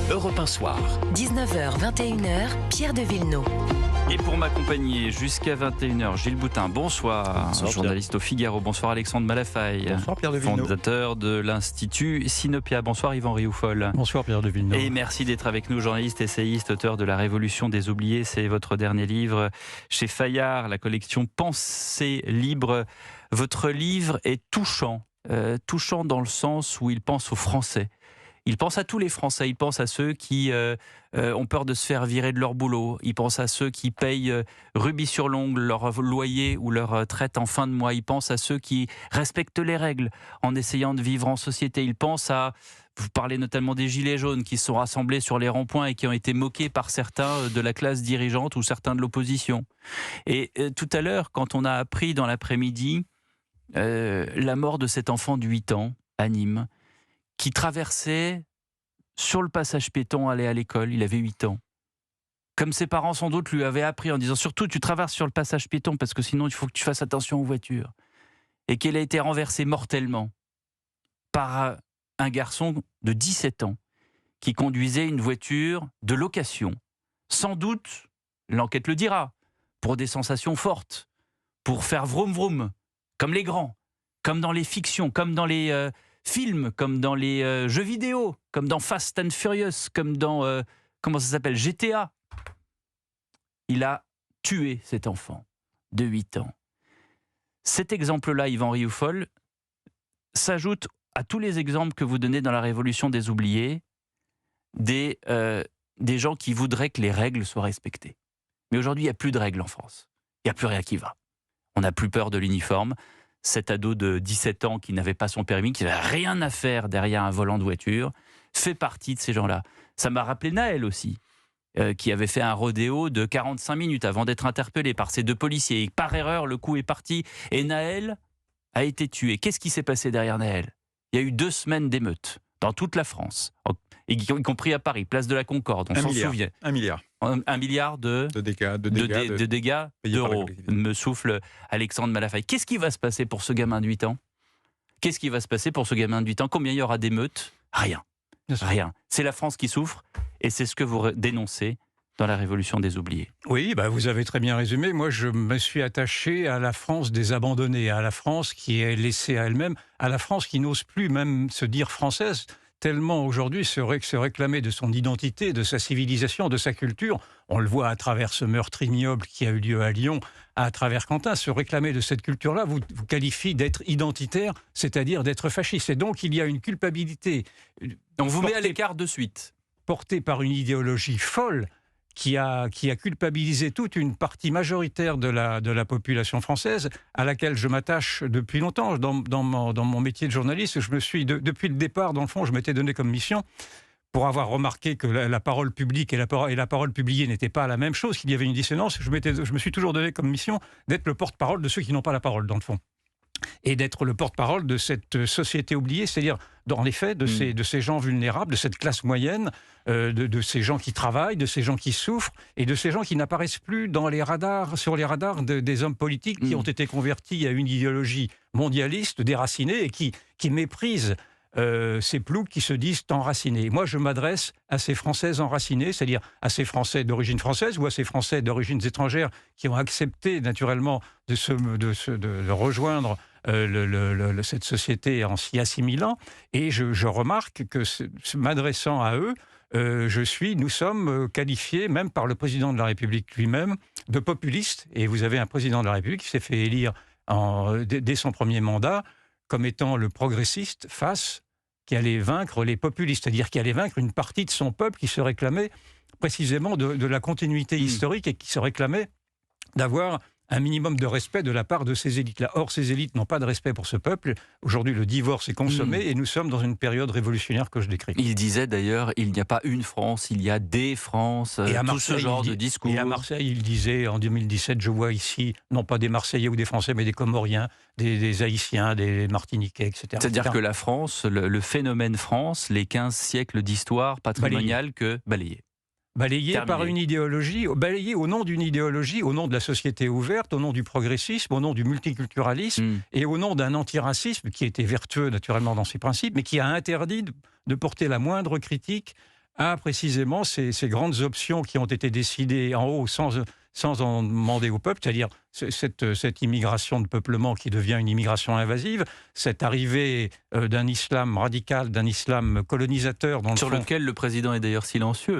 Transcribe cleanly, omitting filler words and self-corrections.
Europe 1 Soir. 19h, 21h, Pierre de Villeneuve. Et pour m'accompagner jusqu'à 21h, Gilles Boutin, bonsoir. Bonsoir, journaliste au Figaro. Bonsoir Alexandre Malafaille. Bonsoir Pierre de Villeneuve. Fondateur de l'Institut Sinopia. Bonsoir Yvan Rioufol. Bonsoir Pierre de Villeneuve. Et merci d'être avec nous, journaliste, essayiste, auteur de La Révolution des oubliés. C'est votre dernier livre chez Fayard, la collection Pensée libre. Votre livre est touchant. Touchant dans le sens où il pense aux Français. Il pense à tous les Français, il pense à ceux qui ont peur de se faire virer de leur boulot, il pense à ceux qui payent rubis sur l'ongle leur loyer ou leur traite en fin de mois, il pense à ceux qui respectent les règles en essayant de vivre en société, il pense à, vous parlez notamment des gilets jaunes qui se sont rassemblés sur les ronds-points et qui ont été moqués par certains de la classe dirigeante ou certains de l'opposition. Et tout à l'heure, quand on a appris dans l'après-midi la mort de cet enfant de 8 ans à Nîmes, qui traversait sur le passage piéton, allait à l'école, il avait 8 ans. Comme ses parents sans doute lui avaient appris en disant surtout tu traverses sur le passage piéton parce que sinon il faut que tu fasses attention aux voitures. Et qu'elle a été renversée mortellement par un garçon de 17 ans qui conduisait une voiture de location. Sans doute, l'enquête le dira, pour des sensations fortes, pour faire vroom vroom, comme les grands, comme dans les fictions, comme dans les films, comme dans les jeux vidéo, comme dans Fast and Furious, comme dans, comment ça s'appelle, GTA. Il a tué cet enfant de 8 ans. Cet exemple-là, Yvan Rioufol, s'ajoute à tous les exemples que vous donnez dans La Révolution des oubliés, des gens qui voudraient que les règles soient respectées. Mais aujourd'hui, il n'y a plus de règles en France. Il n'y a plus rien qui va. On n'a plus peur de l'uniforme. Cet ado de 17 ans qui n'avait pas son permis, qui n'avait rien à faire derrière un volant de voiture, fait partie de ces gens-là. Ça m'a rappelé Naël aussi, qui avait fait un rodéo de 45 minutes avant d'être interpellé par ces 2 policiers. Et par erreur, le coup est parti et Naël a été tué. Qu'est-ce qui s'est passé derrière Naël ? Il y a eu 2 semaines d'émeutes dans toute la France, y compris à Paris, place de la Concorde, on s'en souvient. 1 milliard. 1 milliard de dégâts d'euros, me souffle Alexandre Malafaille. Qu'est-ce qui va se passer pour ce gamin de 8 ans ? Qu'est-ce qui va se passer pour ce gamin de 8 ans ? Combien il y aura d'émeutes ? Rien. Rien. C'est la France qui souffre et c'est ce que vous dénoncez dans La Révolution des oubliés. Oui, vous avez très bien résumé. Moi, je me suis attaché à la France des abandonnés, à la France qui est laissée à elle-même, à la France qui n'ose plus même se dire française, tellement aujourd'hui se réclamer de son identité, de sa civilisation, de sa culture. On le voit à travers ce meurtre ignoble qui a eu lieu à Lyon, à travers Quentin. Se réclamer de cette culture-là vous qualifie d'être identitaire, c'est-à-dire d'être fasciste. Et donc, il y a une culpabilité. On vous met à l'écart de suite. Portée par une idéologie folle qui a culpabilisé toute une partie majoritaire de la population française, à laquelle je m'attache depuis longtemps. Dans mon métier de journaliste, depuis le départ, dans le fond, je m'étais donné comme mission, pour avoir remarqué que la parole publique et la parole publiée n'étaient pas la même chose, qu'il y avait une dissonance, je me suis toujours donné comme mission d'être le porte-parole de ceux qui n'ont pas la parole, dans le fond. Et d'être le porte-parole de cette société oubliée, c'est-à-dire, en effet, de ces gens vulnérables, de cette classe moyenne, de ces gens qui travaillent, de ces gens qui souffrent, et de ces gens qui n'apparaissent plus sur les radars des hommes politiques qui ont été convertis à une idéologie mondialiste, déracinée, et qui méprisent ces ploucs qui se disent enracinés. Moi, je m'adresse à ces Français enracinés, c'est-à-dire à ces Français d'origine française ou à ces Français d'origine étrangère qui ont accepté naturellement de rejoindre cette société en s'y assimilant. Et je remarque que m'adressant à eux, nous sommes qualifiés, même par le président de la République lui-même, de populistes. Et vous avez un président de la République qui s'est fait élire dès son premier mandat comme étant le progressiste qui allait vaincre les populistes, c'est-à-dire qui allait vaincre une partie de son peuple qui se réclamait précisément de la continuité historique et qui se réclamait d'avoir un minimum de respect de la part de ces élites-là. Or, ces élites n'ont pas de respect pour ce peuple. Aujourd'hui, le divorce est consommé et nous sommes dans une période révolutionnaire que je décris. Il disait d'ailleurs, il n'y a pas une France, il y a des France, tout ce genre de discours. Et à Marseille, il disait en 2017, je vois ici, non pas des Marseillais ou des Français, mais des Comoriens, des Haïtiens, des Martiniquais, etc. C'est-à-dire que la France, le phénomène France, les 15 siècles d'histoire patrimoniale balayé. Balayé par une idéologie, balayé au nom d'une idéologie, au nom de la société ouverte, au nom du progressisme, au nom du multiculturalisme et au nom d'un antiracisme qui était vertueux naturellement dans ses principes, mais qui a interdit de porter la moindre critique a précisément ces grandes options qui ont été décidées en haut sans en demander au peuple, c'est-à-dire cette immigration de peuplement qui devient une immigration invasive, cette arrivée d'un islam radical, d'un islam colonisateur. Sur lequel le président est d'ailleurs silencieux.